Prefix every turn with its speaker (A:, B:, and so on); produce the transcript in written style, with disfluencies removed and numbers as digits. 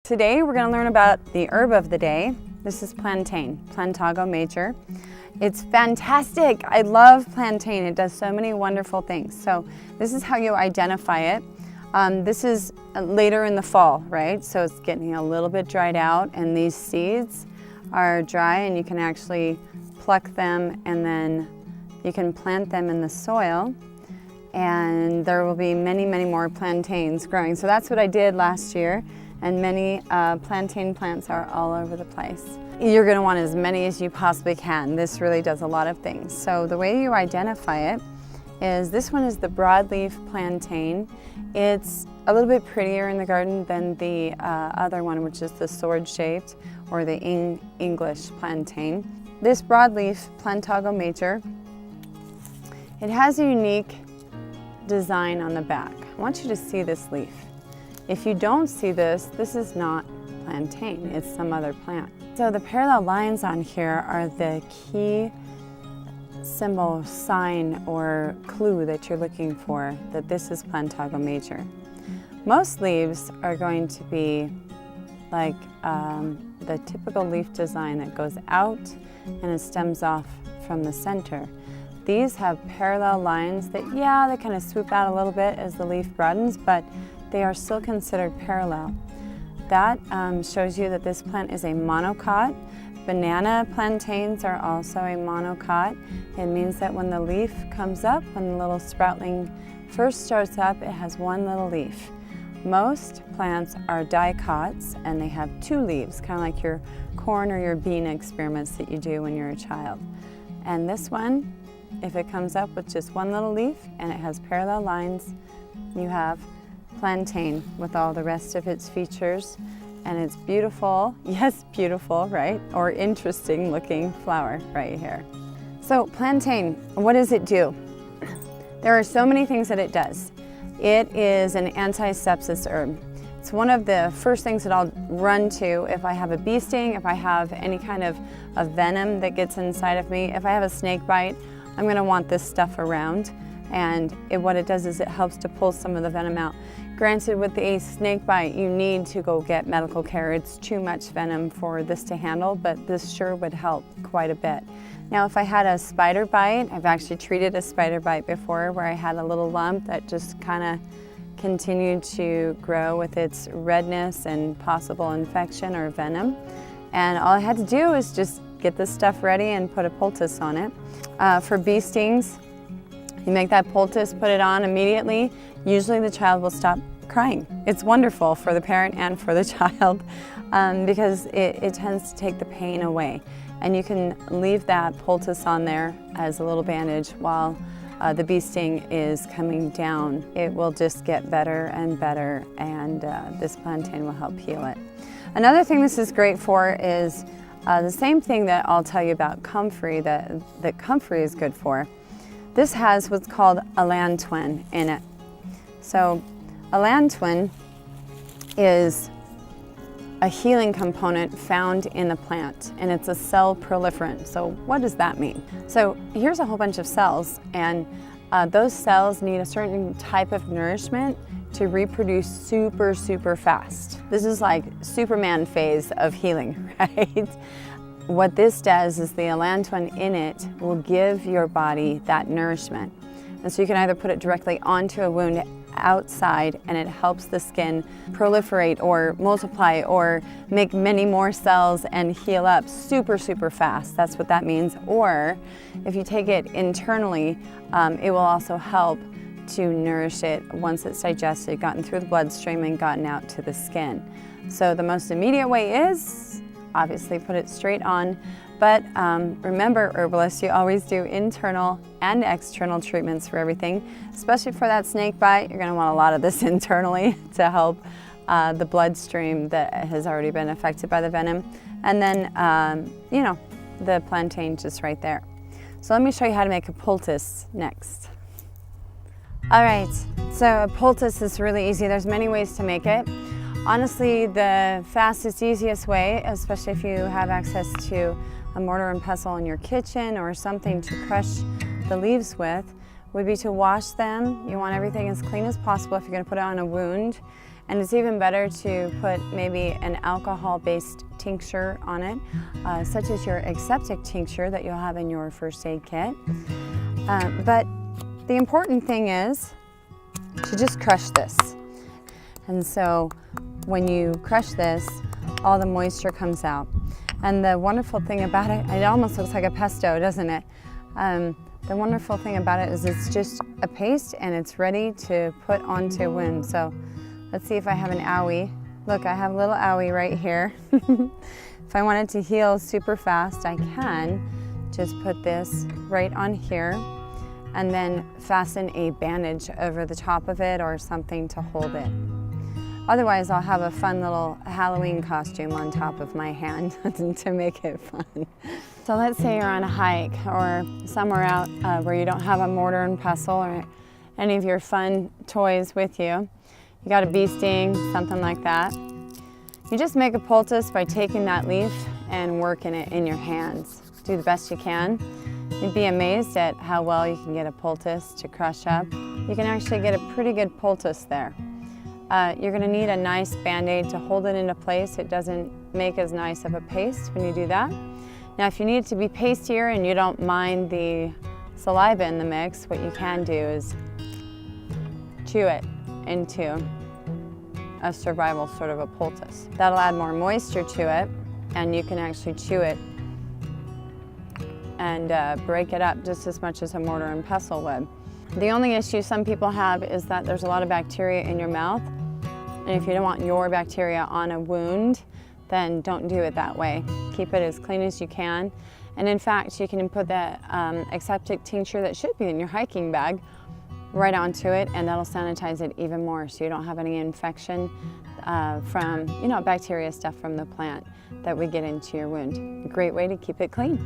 A: Today we're going to learn about the herb of the day. This is plantain, Plantago major. It's fantastic. I love plantain. It does so many wonderful things. So this is how you identify it. This is later in the fall, right? So it's getting a little bit dried out, and these seeds are dry, and you can actually pluck them, and then you can plant them in the soil, and there will be many, many more plantains growing. So that's what I did last year, and many plantain plants are all over the place. You're going to want as many as you possibly can. This really does a lot of things. So the way you identify it is, this one is the broadleaf plantain. It's a little bit prettier in the garden than the other one, which is the sword-shaped or the English plantain. This broadleaf Plantago major, it has a unique design on the back. I want you to see this leaf. If you don't see this, this is not plantain, it's some other plant. So the parallel lines on here are the key symbol, sign, or clue that you're looking for that this is Plantago major. Most leaves are going to be like the typical leaf design that goes out and it stems off from the center. These have parallel lines that, yeah, they kind of swoop out a little bit as the leaf broadens, but they are still considered parallel. That shows you that this plant is a monocot. Banana plantains are also a monocot. It means that when the leaf comes up, when the little sproutling first starts up, it has one little leaf. Most plants are dicots, and they have two leaves, kind of like your corn or your bean experiments that you do when you're a child. And this one, if it comes up with just one little leaf and it has parallel lines, you have plantain with all the rest of its features, and it's beautiful, yes, beautiful, right? Or interesting looking flower right here. So plantain, what does it do? There are so many things that it does. It is an anti-sepsis herb. It's one of the first things that I'll run to if I have a bee sting, if I have any kind of a venom that gets inside of me. If I have a snake bite, I'm going to want this stuff around. And what it does is it helps to pull some of the venom out. Granted, with a snake bite, you need to go get medical care. It's too much venom for this to handle, but this sure would help quite a bit. Now, if I had a spider bite, I've actually treated a spider bite before where I had a little lump that just kind of continued to grow with its redness and possible infection or venom. And all I had to do is just get this stuff ready and put a poultice on it. For bee stings, you make that poultice, put it on immediately. Usually the child will stop crying. It's wonderful for the parent and for the child because it tends to take the pain away. And you can leave that poultice on there as a little bandage while the bee sting is coming down. It will just get better and better, and this plantain will help heal it. Another thing this is great for is the same thing that I'll tell you about comfrey, that comfrey is good for. This has what's called allantoin in it. So allantoin is a healing component found in the plant, and it's a cell proliferant. So what does that mean? So here's a whole bunch of cells, and those cells need a certain type of nourishment to reproduce super, super fast. This is like Superman phase of healing, right? What this does is the allantoin in it will give your body that nourishment. And so you can either put it directly onto a wound outside, and it helps the skin proliferate or multiply or make many more cells and heal up super, super fast. That's what that means. Or if you take it internally, it will also help to nourish it once it's digested, gotten through the bloodstream, and gotten out to the skin. So the most immediate way is obviously put it straight on, but remember, herbalists, you always do internal and external treatments for everything, especially for that snake bite. You're going to want a lot of this internally to help the bloodstream that has already been affected by the venom, and then you know, the plantain just right there. So let me show you how to make a poultice next. All right, so a poultice is really easy. There's many ways to make it. Honestly, the fastest, easiest way, especially if you have access to a mortar and pestle in your kitchen or something to crush the leaves with, would be to wash them. You want everything as clean as possible if you're going to put it on a wound. And it's even better to put maybe an alcohol-based tincture on it, such as your aseptic tincture that you'll have in your first aid kit. But the important thing is to just crush this. And so when you crush this, all the moisture comes out. And the wonderful thing about it, it almost looks like a pesto, doesn't it? The wonderful thing about it is it's just a paste and it's ready to put onto a wound. So let's see if I have an owie. Look, I have a little owie right here. If I want it to heal super fast, I can just put this right on here and then fasten a bandage over the top of it or something to hold it. Otherwise, I'll have a fun little Halloween costume on top of my hand to make it fun. So let's say you're on a hike or somewhere out where you don't have a mortar and pestle or any of your fun toys with you. You got a bee sting, something like that. You just make a poultice by taking that leaf and working it in your hands. Do the best you can. You'd be amazed at how well you can get a poultice to crush up. You can actually get a pretty good poultice there. You're going to need a nice Band-Aid to hold it into place. It doesn't make as nice of a paste when you do that. Now if you need it to be pastier and you don't mind the saliva in the mix, what you can do is chew it into a survival sort of a poultice. That'll add more moisture to it and you can actually chew it and break it up just as much as a mortar and pestle would. The only issue some people have is that there's a lot of bacteria in your mouth, and if you don't want your bacteria on a wound, then don't do it that way. Keep it as clean as you can. And in fact, you can put the aseptic tincture that should be in your hiking bag right onto it, and that'll sanitize it even more so you don't have any infection from, bacteria stuff from the plant that would get into your wound. A great way to keep it clean.